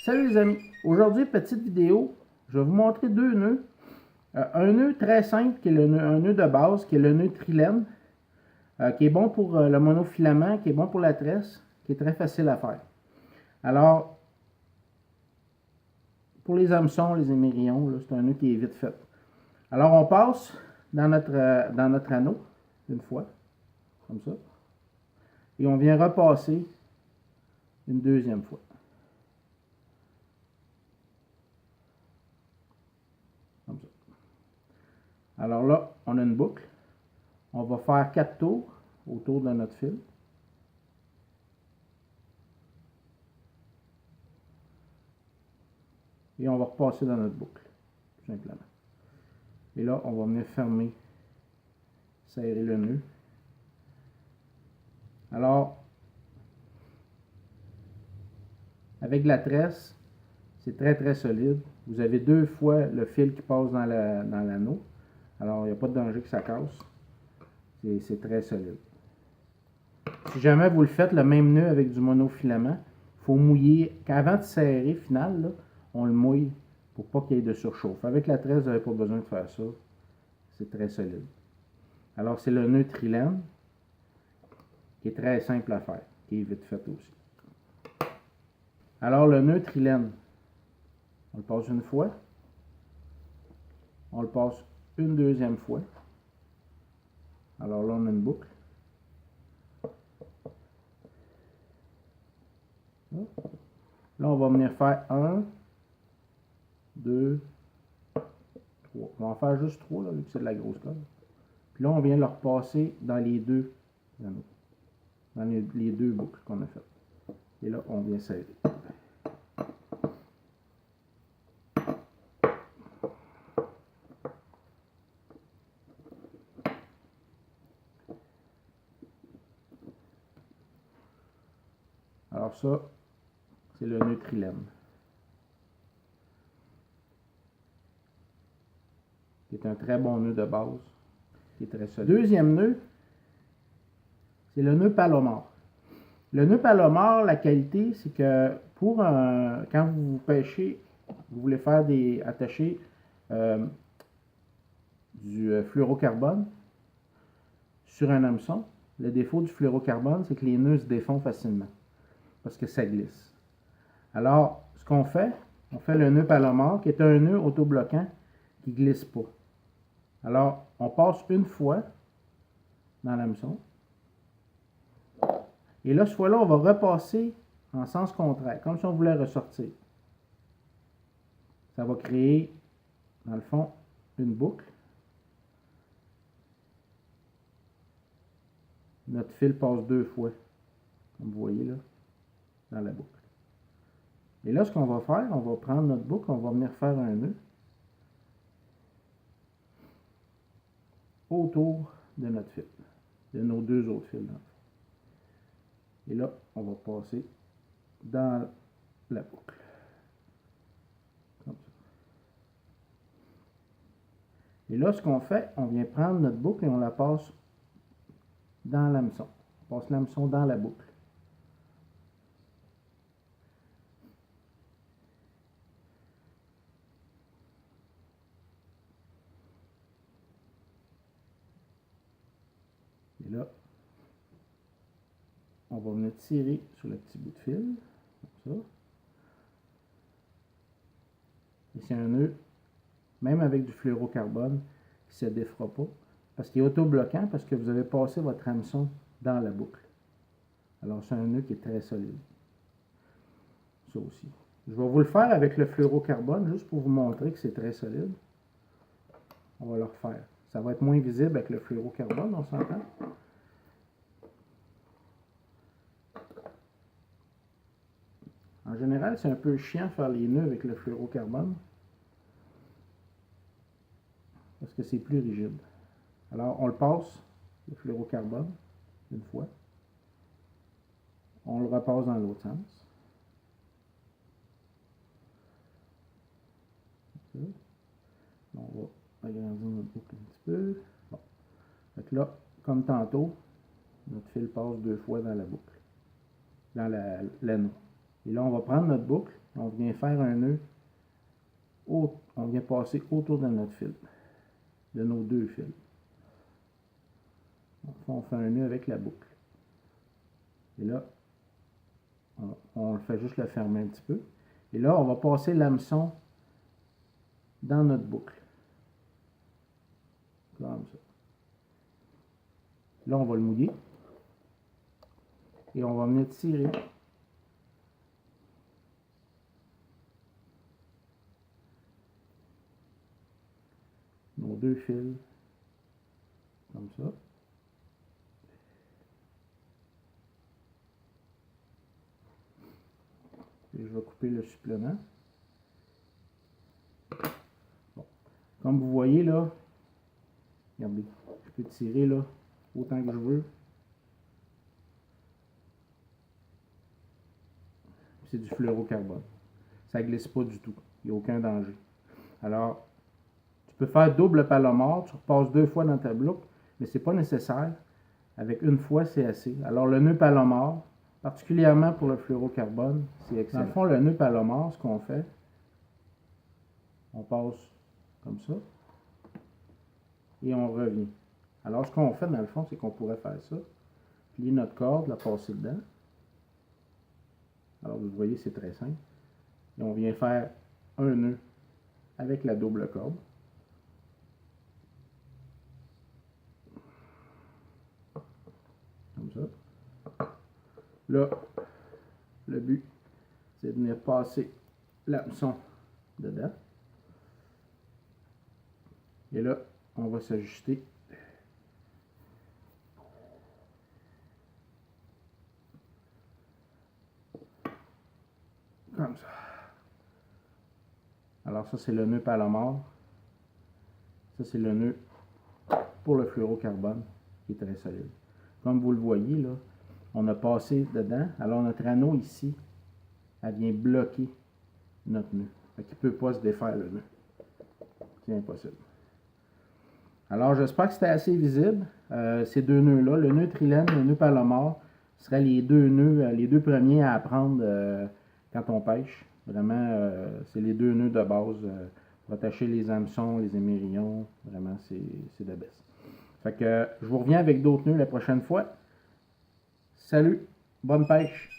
Salut les amis, aujourd'hui petite vidéo, je vais vous montrer deux nœuds. Un nœud très simple qui est un nœud de base, qui est le nœud trilène, qui est bon pour le monofilament, qui est bon pour la tresse, qui est très facile à faire. Alors, pour les hameçons, les émerillons, c'est un nœud qui est vite fait. Alors on passe dans notre anneau, une fois, comme ça, et on vient repasser une deuxième fois. Comme ça. Alors là, on a une boucle. On va faire 4 tours autour de notre fil. Et on va repasser dans notre boucle, tout simplement. Et là, on va venir fermer, serrer le nœud. Alors, avec la tresse, c'est très solide. Vous avez deux fois le fil qui passe dans l'anneau. Alors, il n'y a pas de danger que ça casse. C'est très solide. Si jamais vous le faites, le même nœud avec du monofilament, il faut mouiller. Avant de serrer, final, là, on le mouille pour pas qu'il y ait de surchauffe. Avec la tresse, vous n'avez pas besoin de faire ça. C'est très solide. Alors, c'est le nœud trilène qui est très simple à faire, qui est vite fait aussi. Alors, le nœud trilène, on le passe une fois. On le passe une deuxième fois. Alors là, on a une boucle. Là, on va venir faire 1, 2, 3. On va en faire juste 3, là, vu que c'est de la grosse corde. Puis là, on vient le repasser dans les deux anneaux. Dans les deux boucles qu'on a faites. Et là, on vient serrer. Alors ça, c'est le nœud trilène. Qui est un très bon nœud de base. Qui est très solide. Deuxième nœud, c'est le nœud palomar. Le nœud palomar, la qualité, c'est que quand vous pêchez, vous voulez faire attacher du fluorocarbone sur un hameçon. Le défaut du fluorocarbone, c'est que les nœuds se défont facilement parce que ça glisse. Alors, ce qu'on fait, on fait le nœud palomar, qui est un nœud autobloquant qui ne glisse pas. Alors, on passe une fois dans l'hameçon. Et là, cette fois-là, on va repasser en sens contraire, comme si on voulait ressortir. Ça va créer, dans le fond, une boucle. Notre fil passe deux fois, comme vous voyez là, dans la boucle. Et là, ce qu'on va faire, on va prendre notre boucle, on va venir faire un nœud autour de notre fil, de nos deux autres fils. Et là, on va passer dans la boucle. Comme ça. Et là, ce qu'on fait, on vient prendre notre boucle et on la passe dans l'hameçon. On passe l'hameçon dans la boucle. Et là, on va venir tirer sur le petit bout de fil, comme ça. Et c'est un nœud, même avec du fluorocarbone, qui ne se défera pas, parce qu'il est autobloquant, parce que vous avez passé votre hameçon dans la boucle. Alors c'est un nœud qui est très solide. Ça aussi. Je vais vous le faire avec le fluorocarbone, juste pour vous montrer que c'est très solide. On va le refaire. Ça va être moins visible avec le fluorocarbone, on s'entend? En général, c'est un peu chiant de faire les nœuds avec le fluorocarbone parce que c'est plus rigide. Alors, on le passe, le fluorocarbone, une fois. On le repasse dans l'autre sens. On va agrandir notre boucle un petit peu. Bon. Donc là, comme tantôt, notre fil passe deux fois dans la boucle, dans l'anneau. Et là, on va prendre notre boucle On vient faire un nœud, on vient passer autour de notre fil, de nos deux fils. On fait un nœud avec la boucle. Et là, on fait juste le fermer un petit peu. Et là, on va passer l'hameçon dans notre boucle. Comme ça. Là, on va le mouiller. Et on va venir tirer. Nos deux fils. Comme ça. Et je vais couper le supplément. Bon. Comme vous voyez là, regardez, je peux tirer là autant que je veux. C'est du fluorocarbone. Ça ne glisse pas du tout. Il n'y a aucun danger. Alors, tu peux faire double palomar. Tu repasses 2 fois dans ta boucle, mais ce n'est pas nécessaire. Avec une fois, c'est assez. Alors, le nœud palomar, particulièrement pour le fluorocarbone, c'est excellent. Dans le fond, le nœud palomar, ce qu'on fait, on passe comme ça et on revient. Alors, ce qu'on fait, dans le fond, c'est qu'on pourrait faire ça. Plier notre corde, la passer dedans. Alors, vous voyez, c'est très simple. Et on vient faire un nœud avec la double corde. Comme ça. Là, le but, c'est de venir passer l'hameçon dedans. Et là, on va s'ajuster. Comme ça. Alors ça, c'est le nœud palomar. Ça, c'est le nœud pour le fluorocarbone, qui est très solide. Comme vous le voyez, là, on a passé dedans. Alors notre anneau ici, elle vient bloquer notre nœud. Fait qu'il ne peut pas se défaire le nœud. C'est impossible. Alors j'espère que c'était assez visible. Ces deux nœuds-là, le nœud trilène, le nœud palomar, seraient les deux nœuds, les deux premiers à apprendre quand on pêche. Vraiment, c'est les deux nœuds de base pour attacher les hameçons, les émerillons. Vraiment, c'est de best. Fait que je vous reviens avec d'autres nœuds la prochaine fois. Salut, bonne pêche!